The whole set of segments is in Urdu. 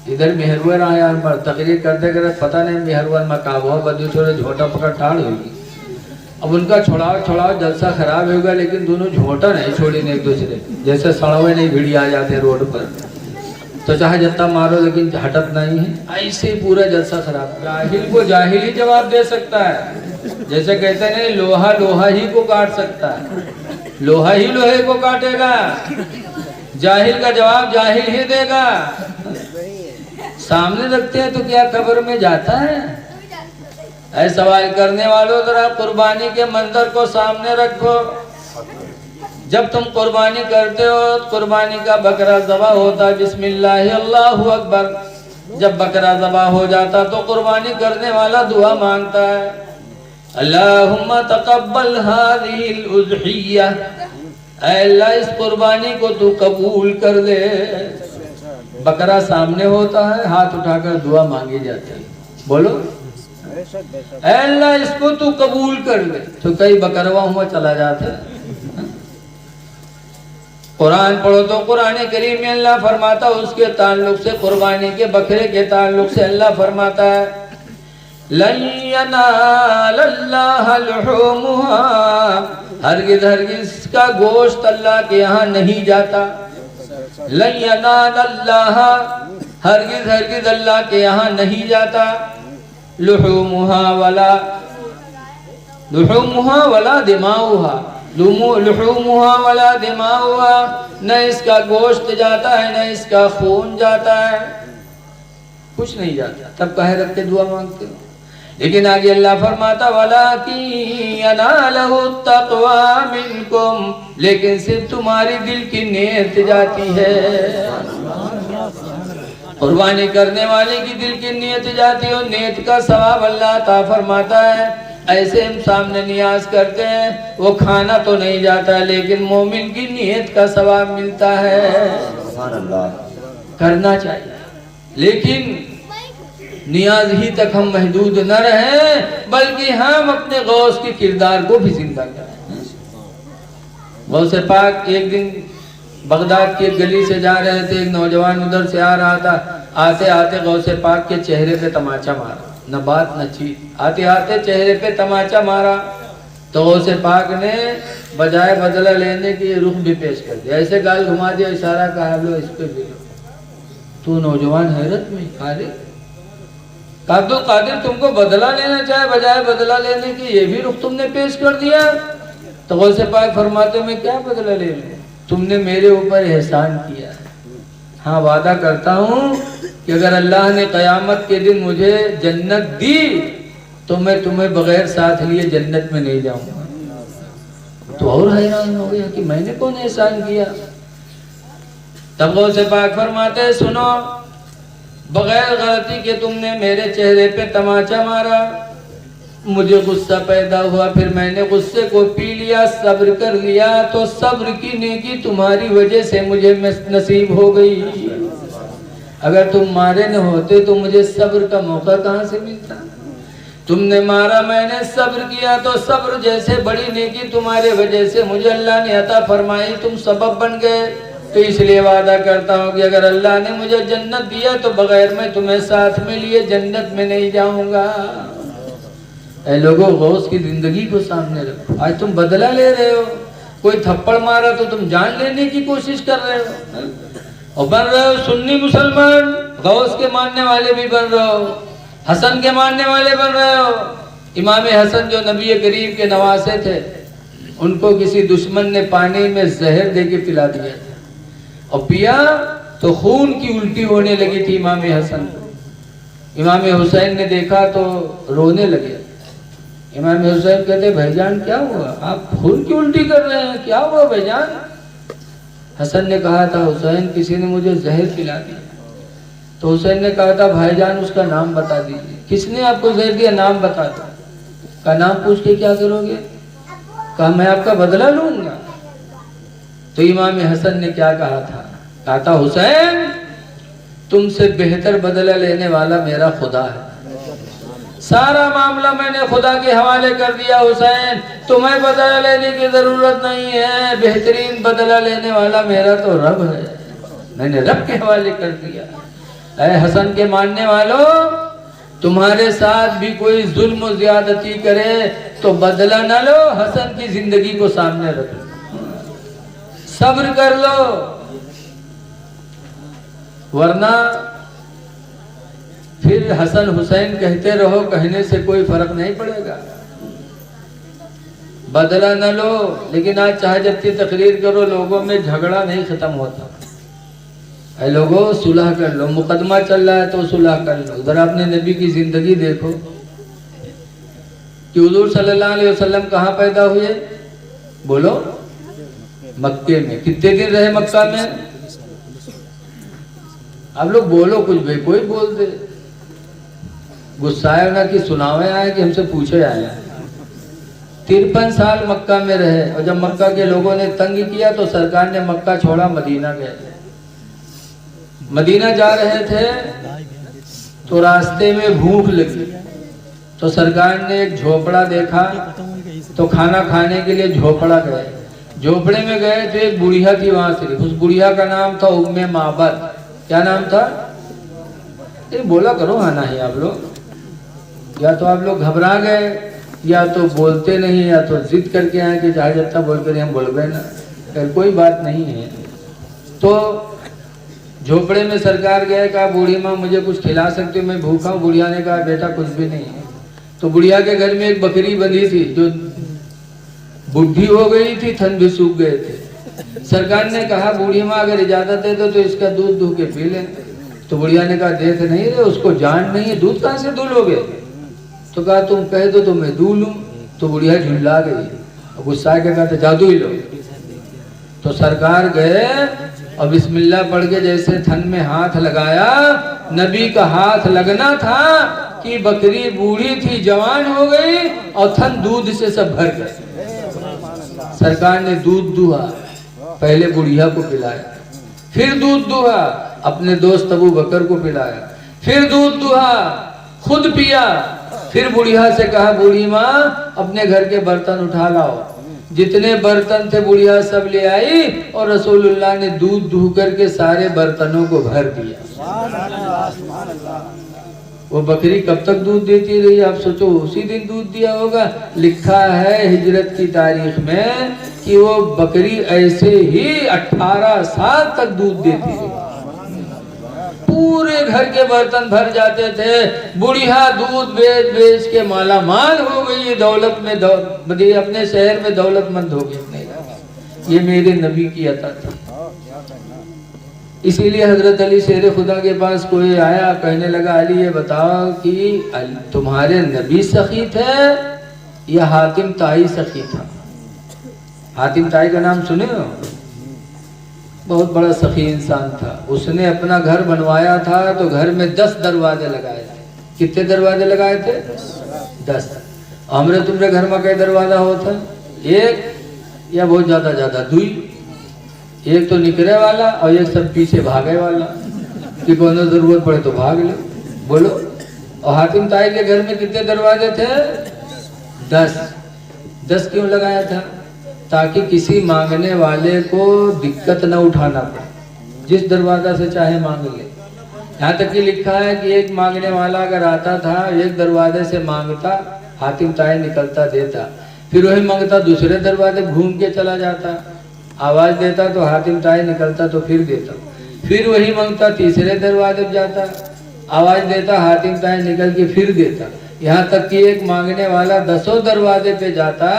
ادھر مہرور آیا پر تقریر کرتے کرتے پتہ نہیں مہرور میں کہا ہوا بدو چھوڑے جھوٹا پکڑ ٹاڑ ہوگی. اب ان کا چھوڑاؤ جلسہ خراب ہوگا لیکن دونوں جھوٹا نہیں چھوڑیں ایک دوسرے, جیسے سڑوے نہیں بھیڑی آ جاتے روڈ پر تو چاہے جتنا مارو لیکن ہٹت نہیں ہے, ایسے ہی پورا جلسہ خراب. جاہل کو جاہل ہی جواب دے سکتا ہے, جیسے کہتے ہیں لوہا لوہا ہی کو کاٹ سکتا ہے, لوہا ہی لوہے کو کاٹے گا, جاہل کا جواب جاہل ہی دے گا. سامنے رکھتے ہیں تو کیا قبر میں جاتا ہے؟ اے سوال کرنے والوں ذرا قربانی کے منظر کو سامنے رکھو. جب تم قربانی کرتے ہو, قربانی کا بکرا ذبح ہوتا بسم اللہ اللہ اکبر, جب بکرا ذبح ہو جاتا تو قربانی کرنے والا دعا مانگتا ہے اللہم تقبل هذه الاضحیہ, اے اللہ اس قربانی کو تو قبول کر دے. بکرا سامنے ہوتا ہے, ہاتھ اٹھا کر دعا مانگی جاتی ہے, بولو اے اللہ اس کو تو قبول کر دے, تو کئی بکروا ہوا چلا جاتا ہے. قرآن پڑھو تو قرآن کریم میں اللہ فرماتا اس کے تعلق سے, قربانی کے بکرے کے تعلق سے اللہ فرماتا ہے لَن يَنَالَ اللَّهَ لُحُومُهَا, ہرگز ہرگز کا گوشت اللہ کے یہاں نہیں جاتا. لَن يَنَالَ اللَّهَ, ہرگز ہرگز اللہ کے یہاں نہیں جاتا. لحومها ولا دماؤها, لحومها ولا دماؤها, نہ اس کا گوشت جاتا ہے نہ اس کا خون جاتا ہے, کچھ نہیں جاتا. تب کہے رکھ کے دعا مانگتے ہو. لیکن آگے اللہ فرماتا وَلَكِنْ يَنَالَهُ التَّقْوَى مِنْكُمْ, لیکن صرف تمہاری دل کی نیت جاتی ہے. قربانی کرنے والے کی دل کی نیت جاتی ہے, اور نیت کا ثواب اللہ عطا فرماتا ہے. ایسے ہم سامنے نیاز کرتے ہیں, وہ کھانا تو نہیں جاتا لیکن مومن کی نیت کا ثواب ملتا ہے. کرنا چاہیے, لیکن نیاز ہی تک ہم محدود نہ رہیں بلکہ ہم اپنے غوث کے کردار کو بھی زندہ کریں. غوث پاک ایک دن بغداد کی گلی سے جا رہے تھے, ایک نوجوان ادھر سے آ رہا تھا. آتے آتے غوث پاک کے چہرے پہ تماچا مارا, نہ بات نہ چیت, آتے آتے چہرے پہ تماچا مارا. تو غوث پاک نے بجائے بدلہ لینے کی رخ بھی پیش کر دیا, ایسے گال گھما دیا, اشارہ کہا لو اس پہ بھی لو. تو نوجوان حیرت میں, عبد القادر تم کو بدلہ لینا چاہے, بجائے بدلہ لینے کی یہ بھی رخ تم نے پیش کر دیا. تو غوث پاک فرماتے میں کیا بدلہ لے لوں, تم نے میرے اوپر احسان کیا ہے. ہاں وعدہ کرتا ہوں کہ اگر اللہ نے قیامت کے دن مجھے جنت دی تو میں تمہیں بغیر ساتھ لیے جنت میں نہیں جاؤں گا. تو اور حیران ہو گیا کہ میں نے کون احسان کیا. تب غوث پاک فرماتے سنو, بغیر غلطی کے تم نے میرے چہرے پہ تماچا مارا, مجھے غصہ پیدا ہوا, پھر میں نے غصے کو پی لیا, صبر کر لیا, تو صبر کی نیکی تمہاری وجہ سے مجھے نصیب ہو گئی. اگر تم مارے نہ ہوتے تو مجھے صبر کا موقع کہاں سے ملتا. تم نے مارا, میں نے صبر کیا, تو صبر جیسے بڑی نیکی تمہارے وجہ سے مجھے اللہ نے عطا فرمائی, تم سبب بن گئے. تو اس لیے وعدہ کرتا ہوں کہ اگر اللہ نے مجھے جنت دیا تو بغیر میں تمہیں ساتھ میں لیے جنت میں نہیں جاؤں گا. اے لوگوں, غوث کی زندگی کو سامنے رکھو. آج تم بدلہ لے رہے ہو, کوئی تھپڑ مارا تو تم جان لینے کی کوشش کر رہے ہو, اور بن رہے ہو سنی مسلمان, غوث کے ماننے والے بھی بن رہے ہو, حسن کے ماننے والے بن رہے ہو. امام حسن جو نبی کریم کے نواسے تھے, ان کو کسی دشمن نے پانی میں زہر دے کے پلا دیا تھا, اور پیا تو خون کی الٹی ہونے لگی تھی امام حسن کو. امام حسین نے دیکھا تو رونے لگے. امام حسین کہتے بھائی جان کیا ہوا, آپ خون کی الٹی کر رہے ہیں, کیا ہوا بھائی جان. حسن نے کہا تھا حسین کسی نے مجھے زہر پلا دیا. تو حسین نے کہا تھا بھائی جان اس کا نام بتا دیجیے. کس نے آپ کو زہر دیا, نام بتا دو. کا نام پوچھ کے کیا کرو گے, کہا میں آپ کا بدلہ لوں گا. تو امام حسن نے کیا کہا تھا, کہا تھا حسین تم سے بہتر بدلہ لینے والا میرا خدا ہے. سارا معاملہ میں نے خدا کے حوالے کر دیا. حسین تمہیں بدلہ لینے کی ضرورت نہیں ہے, بہترین بدلہ لینے والا میرا تو رب ہے, میں نے رب کے حوالے کر دیا. اے حسن کے ماننے والوں، تمہارے ساتھ بھی کوئی ظلم و زیادتی کرے تو بدلہ نہ لو، حسن کی زندگی کو سامنے رکھ لو، صبر کر لو، ورنہ پھر حسن حسین کہتے رہو، کہنے سے کوئی فرق نہیں پڑے گا، بدلہ نہ لو۔ لیکن آج چاہے جتنی تقریر کرو، لوگوں میں جھگڑا نہیں ختم ہوتا۔ اے لوگوں، صلح کر لو، مقدمہ چل رہا ہے تو صلح کر لو۔ ذرا اپنے نبی کی زندگی دیکھو کہ حضور صلی اللہ علیہ وسلم کہاں پیدا ہوئے؟ بولو، مکے میں۔ کتنے دن رہے مکہ میں؟ اب لوگ بولو کچھ بھی، کوئی بول دے، غصہ نہ کہ سناوے آئے کہ ہم سے پوچھے آئے ہیں۔ 53 سال مکہ میں رہے، اور جب مکہ کے لوگوں نے تنگ کیا تو سرکار نے مکہ چھوڑا، مدینہ گئے۔ مدینہ جا رہے تھے تو راستے میں بھوک لگی، تو سرکار نے ایک جھوپڑا دیکھا تو کھانا کھانے کے لیے جھوپڑا گئے۔ جھوپڑے میں گئے تو ایک بڑھیا تھی وہاں سے، اس بڑھیا کا نام تھا ام معبد۔ کیا نام تھا؟ بولا کرو، آنا ہے آپ لوگ، یا تو آپ لوگ گھبرا گئے، یا تو بولتے نہیں، یا تو ضد کر کے آئے کہ چاہے جتنا بول کر ہم بول گئے نا، کوئی بات نہیں ہے۔ تو جھوپڑے میں سرکار گئے، کہا بوڑھی ماں مجھے کچھ کھلا سکتے ہو، میں بھوکا ہوں۔ بڑھیا نے کہا بیٹا کچھ بھی نہیں ہے۔ تو بڑھیا کے گھر میں ایک بکری بندھی تھی جو بڈھی ہو گئی تھی، تھن بھی سوکھ گئے تھے۔ سرکار نے کہا بوڑھی ماں اگر اجازت دے دو تو اس کا دودھ دھو کے پی لیں۔ تو بڑھیا نے کہا دیکھ نہیں رہے، اس کو جان نہیں ہے، دودھ کہاں سے دھلو گے؟ تو کہا تم کہہ دو تو میں دھو لوں۔ تو بڑھیا جھلا گئی، غصہ کے کہا جادو ہی لو۔ تو سرکار گئے اور بسم اللہ پڑھ کے جیسے تھن میں ہاتھ لگایا، نبی کا ہاتھ لگنا تھا کہ بکری بوڑھی تھی، جوان ہو گئی اور تھن دودھ سے سب بھر گئے۔ سرکار نے دودھ دہا، پہلے بڑھیا کو پلایا، پھر دودھ دہا، اپنے دوست ابو بکر کو پلایا، پھر دودھ دہا، خود پیا، پھر بڑھیا سے کہا بوڑھی ماں اپنے گھر کے برتن اٹھا لاؤ۔ جتنے برتن تھے بڑھیا سب لے آئی، اور رسول اللہ نے دودھ دہو کر کے سارے برتنوں کو بھر دیا۔ وہ بکری کب تک دودھ دیتی رہی؟ آپ سوچو، اسی دن دودھ دیا ہوگا۔ لکھا ہے ہجرت کی تاریخ میں کہ وہ بکری ایسے ہی 18 سال تک دودھ دیتی رہی، پورے گھر کے برتن بھر جاتے تھے۔ بڑھیا دودھ بیچ بیچ کے مالا مال ہو گئی، دولت میں اپنے شہر میں دولت مند ہو گئی۔ یہ میرے نبی کی عطا تھی۔ اسی لیے حضرت علی شیر خدا کے پاس کوئی آیا، کہنے لگا علی یہ بتاؤ کہ تمہارے نبی سخی تھے یا حاتم طائی سخی تھا؟ حاتم طائی کا نام سنے ہو؟ بہت بڑا سخی انسان تھا۔ اس نے اپنا گھر بنوایا تھا تو گھر میں 10 دروازے لگائے تھے۔ کتنے دروازے لگائے تھے؟ 10۔ ہمارے تمہارے گھر میں کئی دروازہ ہوتا؟ ایک یا بہت زیادہ دوئی، ایک تو نکلے والا اور ایک سب پیچھے بھاگے والا کہ کوئی ضرورت پڑے تو بھاگ لے۔ بولو۔ اور حاتم طائی کے گھر میں کتنے دروازے تھے؟ 10۔ 10 کیوں لگایا تھا؟ تاکہ کسی مانگنے والے کو دقت نہ اٹھانا پڑے، جس دروازہ سے چاہے مانگ لے۔ یہاں تک کہ لکھا ہے کہ ایک مانگنے والا اگر آتا تھا، ایک دروازے سے مانگتا، حاتم طائی نکلتا دیتا، پھر وہی مانگتا دوسرے دروازے گھوم کے چلا جاتا، آواز دیتا تو حاتم طائی نکلتا تو پھر دیتا، پھر وہی مانگتا تیسرے دروازے جاتا، آواز دیتا، حاتم طائی نکل کے پھر دیتا، یہاں تک کہ ایک مانگنے والا 10 دروازے پہ جاتا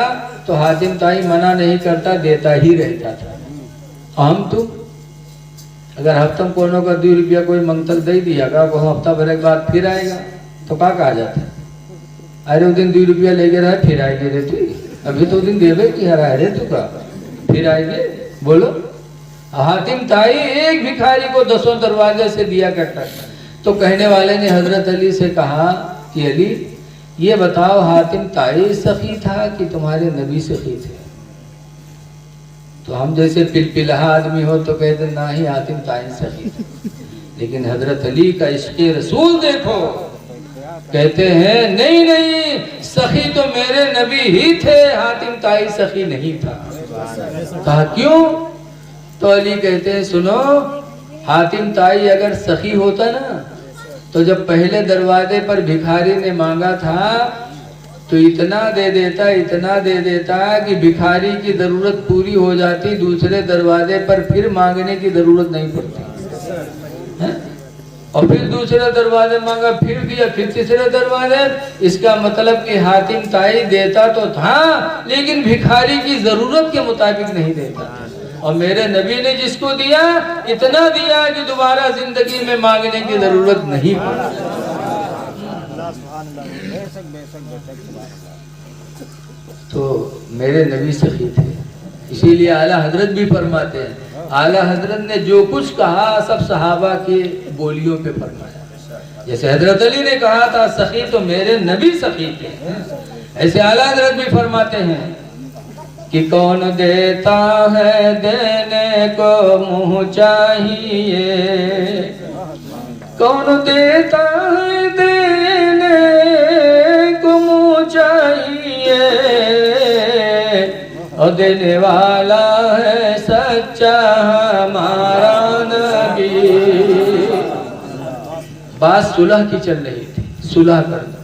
تو حاتم طائی منع نہیں کرتا، دیتا ہی رہتا تھا۔ ہم تو اگر ہفتہ کونوں کا 2 روپیہ کوئی منگتل دے دیا گا، وہ ہفتہ بھر کے بعد پھر آئے گا تو کہا جاتا ہے ارے وہ دن 2 روپیہ لے کے رہا پھر آئے گے رہتی، ابھی تو دن دے بے کہ ہرا ہے تو کا پھر آئے گے۔ بولو۔ حاتم طائی ایک بھکاری کو 10 دروازے سے دیا کرتا تھا۔ تو کہنے والے نے حضرت علی سے کہا کہ علی یہ بتاؤ حاتم طائی سخی تھا کہ تمہارے نبی سخی تھے؟ تو ہم جیسے پلپلہا آدمی ہو تو کہتے نہ ہی حاتم طائی سخی تھے، لیکن حضرت علی کا عشق رسول دیکھو، کہتے ہیں نہیں سخی تو میرے نبی ہی تھے، حاتم طائی سخی نہیں تھا۔ کہا کیوں؟ تو علی کہتے ہیں سنو، حاتم تائی اگر سخی ہوتا نا تو جب پہلے دروازے پر بھکاری نے مانگا تھا تو اتنا دے دیتا کہ بھکاری کی ضرورت پوری ہو جاتی، دوسرے دروازے پر پھر مانگنے کی ضرورت نہیں پڑتی، اور پھر دوسرے دروازے مانگا، پھر دیا، پھر تیسرے دروازے۔ اس کا مطلب کہ حاتم تائی دیتا تو تھا لیکن بھکاری کی ضرورت کے مطابق نہیں دیتا، اور میرے نبی نے جس کو دیا اتنا دیا کہ دوبارہ زندگی میں مانگنے کی ضرورت نہیں پڑی۔ تو میرے نبی سخی تھے، اسی لیے اعلیٰ حضرت بھی فرماتے ہیں، اعلیٰ حضرت نے جو کچھ کہا سب صحابہ کی بولیوں پہ فرمایا۔ جیسے حضرت علی نے کہا تھا سخی تو میرے نبی سخی تھے، ایسے اعلیٰ حضرت بھی فرماتے ہیں کہ کون دیتا ہے دینے کو منہ چاہیے، کون دیتا ہے دینے کو منہ چاہیے، اور دینے والا ہے سچا ہمارا نبی۔ بات صلح کی چل رہی تھی، صلح کرنا۔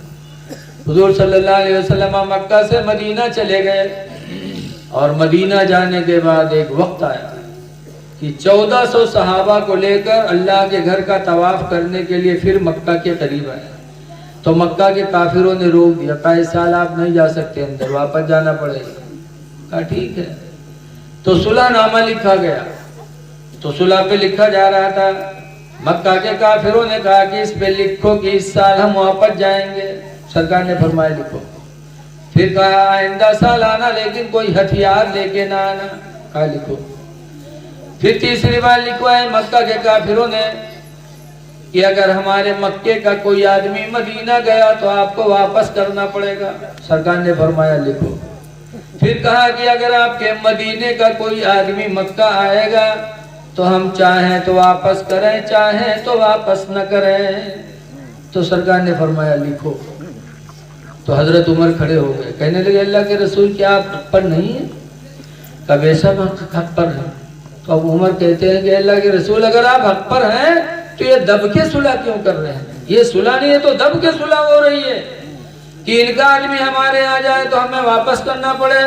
حضور صلی اللہ علیہ وسلم مکہ سے مدینہ چلے گئے، اور مدینہ جانے کے بعد ایک وقت آیا کہ 1400 صحابہ کو لے کر اللہ کے گھر کا طواف کرنے کے لیے پھر مکہ کے قریب آیا، تو مکہ کے کافروں نے روک دیا، کہا اس سال آپ نہیں جا سکتے اندر، واپس جانا پڑے گا۔ کہا ٹھیک ہے، تو صلح نامہ لکھا گیا، تو صلح پہ لکھا جا رہا تھا، مکہ کے کافروں نے کہا کہ اس پہ لکھو کہ اس سال ہم واپس جائیں گے، سرکار نے فرمایا لکھو۔ پھر کہا آئندہ سال آنا لیکن کوئی ہتھیار لے کے نہ آنا، کہا لکھو۔ پھر تیسری بار لکھوائے مکہ کے کافروں نے کہ اگر ہمارے مکے کا کوئی آدمی مدینہ گیا تو آپ کو واپس کرنا پڑے گا، سرکار نے فرمایا لکھو۔ پھر کہا کہ اگر آپ کے مدینے کا کوئی آدمی مکہ آئے گا تو ہم چاہیں تو واپس کریں، چاہیں تو واپس نہ کریں، تو سرکار نے فرمایا لکھو۔ تو حضرت عمر کھڑے ہو گئے، کہنے لگے اللہ کے رسول کیا آپ حق پر نہیں ہیں؟ کہا بے شک حق پر ہیں۔ تو اب عمر کہتے ہیں کہ اللہ کے رسول اگر آپ حق پر ہیں تو یہ دب کے صلح کیوں کر رہے ہیں؟ یہ صلح نہیں ہے تو دب کے صلح ہو رہی ہے کہ ان کا آدمی ہمارے آ جائے تو ہمیں واپس کرنا پڑے،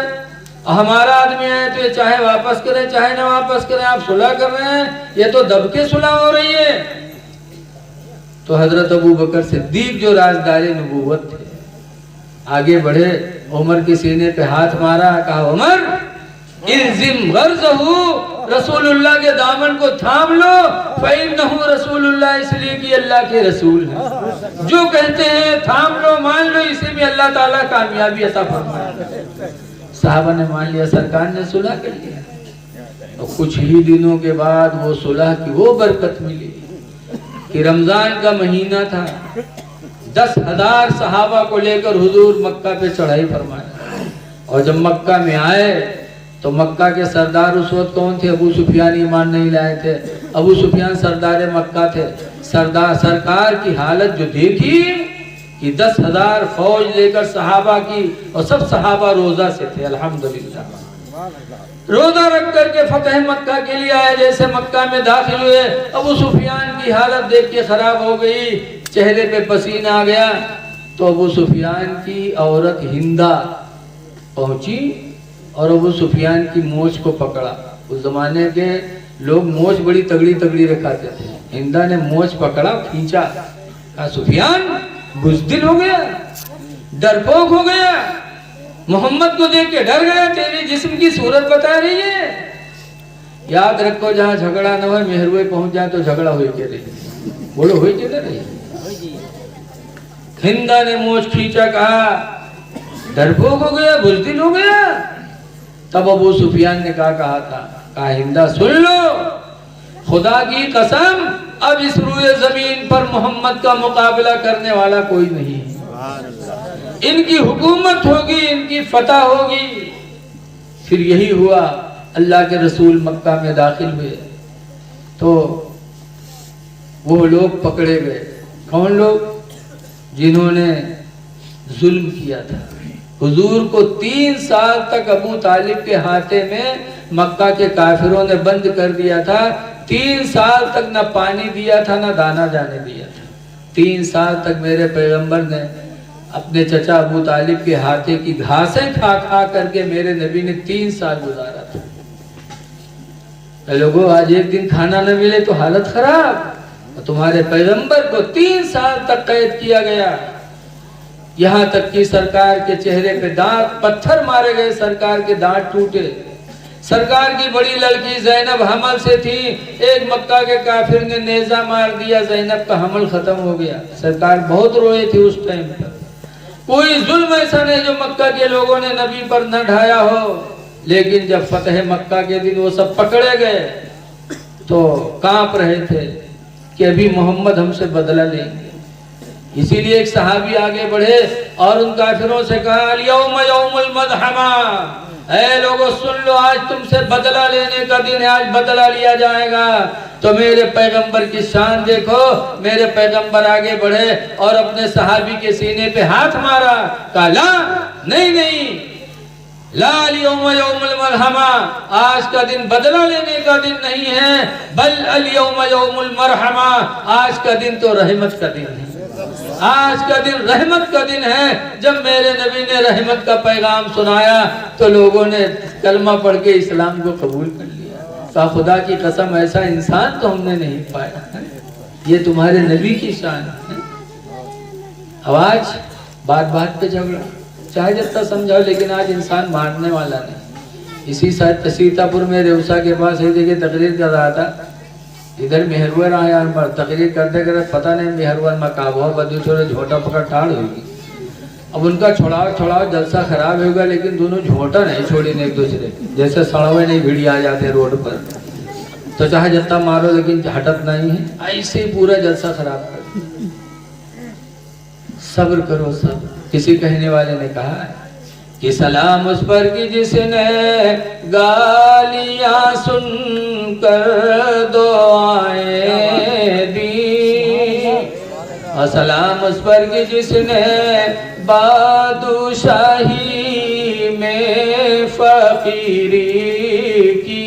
اور ہمارا آدمی آئے تو یہ چاہے واپس کرے چاہے نہ واپس کرے، آپ صلح کر رہے ہیں، یہ تو دب کے صلح ہو رہی ہے۔ تو حضرت ابو بکر صدیق جو رازدار نبوت تھے آگے بڑھے، عمر کے سینے پہ ہاتھ مارا، کہا عمر الزم غرضہ، رسول اللہ کے دامن کو تھام لو، فإنہ رسول اللہ، اس لیے کہ اللہ کے رسول ہیں، جو کہتے ہیں تھام لو مان لو، اسی میں اللہ تعالیٰ کامیابی عطا فرمائے۔ صحابہ نے مان لیا، سرکار نے صلح کر لیا، اور کچھ ہی دنوں کے بعد وہ صلح کی وہ برکت ملی کہ رمضان کا مہینہ تھا، 10,000 صحابہ کو لے کر حضور مکہ پہ چڑھائی فرمایا، اور جب مکہ میں آئے تو مکہ کے سردار اس وقت کون تھے؟ ابو سفیان ایمان نہیں لائے تھے، ابو سفیان سردار مکہ تھے۔ سرکار کی حالت جو دیکھی کہ 10,000 فوج لے کر صحابہ کی، اور سب صحابہ روزہ سے تھے، الحمدللہ روزہ رکھ کر کے فتح مکہ کے لیے آئے۔ جیسے مکہ میں داخل ہوئے ابو سفیان کی حالت دیکھ کے خراب ہو گئی، چہرے پہ پسینہ آ گیا، تو ابو سفیان کی عورت ہندہ پہنچی اور ابو سفیان کی مونچھ کو پکڑا۔ اس زمانے کے لوگ مونچھ بڑی تگڑی تگڑی رکھاتے تھے، ہندہ نے مونچھ پکڑا، کھینچا، کہا سفیان بزدل ہو گیا، ڈرپوک ہو گیا، محمد کو دیکھ کے ڈر گیا، تیرے جسم کی صورت بتا رہی ہے۔ یاد رکھو جہاں جھگڑا نہ ہوئے مہروے پہنچ جائے تو جھگڑا ہوئی کے رہی، بولو ہوئی کے رہی۔ ہندہ نے مونچھ کھینچا، کہا ڈرپوک ہو گیا، بزدل ہو گیا۔ تب ابو سفیان نے کہا تھا، کہا ہندہ سن لو، خدا کی قسم اب اس روئے زمین پر محمد کا مقابلہ کرنے والا کوئی نہیں، ان کی حکومت ہوگی، ان کی فتح ہوگی۔ پھر یہی ہوا، اللہ کے رسول مکہ میں داخل ہوئے تو وہ لوگ پکڑے گئے، کون لوگ؟ جنہوں نے ظلم کیا تھا حضور کو 3 سال تک ابو طالب کے ہاتھے میں مکہ کے کافروں نے بند کر دیا تھا 3 سال تک نہ پانی دیا تھا نہ دانا جانے دیا تھا. 3 سال تک میرے پیغمبر نے اپنے چچا ابو طالب کے ہاتھے کی گھاسیں کھا کھا کر کے میرے نبی نے 3 سال گزارا تھا. اے لوگوں، آج ایک دن کھانا نہ ملے تو حالت خراب. تمہارے پیغمبر کو 3 سال تک قید کیا گیا. یہاں تک کہ سرکار کے چہرے پہ دانت پتھر مارے گئے، سرکار کے دانت ٹوٹے. سرکار کی بڑی لڑکی زینب حمل سے تھی، ایک مکہ کے کافر نے نیزہ مار دیا، زینب کا حمل ختم ہو گیا. سرکار بہت روئے تھے اس ٹائم پر. کوئی ظلم ایسا نہیں جو مکہ کے لوگوں نے نبی پر نہ ڈھایا ہو. لیکن جب فتح مکہ کے دن وہ سب پکڑے گئے تو کانپ رہے تھے کہ ابھی محمد ہم سے بدلہ لیں گے. اسی لیے ایک صحابی آگے بڑھے اور ان کافروں سے کہا الیوم یوم المدحمہ، اے لوگوں سن لو، آج تم سے بدلہ لینے کا دن ہے، آج بدلہ لیا جائے گا. تو میرے پیغمبر کی شان دیکھو. میرے پیغمبر آگے بڑھے اور اپنے صحابی کے سینے پہ ہاتھ مارا، کہا لا، نہیں، لا الیوم یوم المرحمہ، آج کا دن بدلہ لینے کا دن نہیں ہے، بل الیوم یوم المرحمہ، آج کا دن تو رحمت کا دن ہے. آج کا دن رحمت کا دن ہے. جب میرے نبی نے رحمت کا پیغام سنایا تو لوگوں نے کلمہ پڑھ کے اسلام کو قبول کر لیا. کہا خدا کی قسم ایسا انسان تو ہم نے نہیں پایا. یہ تمہارے نبی کی شان ہے. اب آج بات بات پہ جھگڑا، چاہے جتنا سمجھاؤ لیکن آج انسان ماننے والا نہیں. اسی سیتا پور میں ریوسا کے پاس ایک جگہ تقریر کر رہا تھا. ادھر مہرور آیا پر تقریر کرتے کرتے پتہ نہیں مہرور میں کعبہ بدو چھوڑے جھوٹا پکڑ ٹاڑ ہوگی. اب ان کا چھوڑاؤ جلسہ خراب ہوگا، لیکن دونوں جھوٹا نہیں چھوڑیں ایک دوسرے، جیسے سڑوے نہیں بھیڑی آ جاتے روڈ پر تو چاہے جتنا مارو لیکن ہٹت نہیں ہے. ایسے ہی پورا جلسہ خراب کر. صبر کرو صبر. کسی کہنے والے نے کہا کہ سلام اس پر کی جس نے گالیاں سن کر دعائیں دی، اور سلام اس پر کی جس نے بادشاہی میں فقیری کی.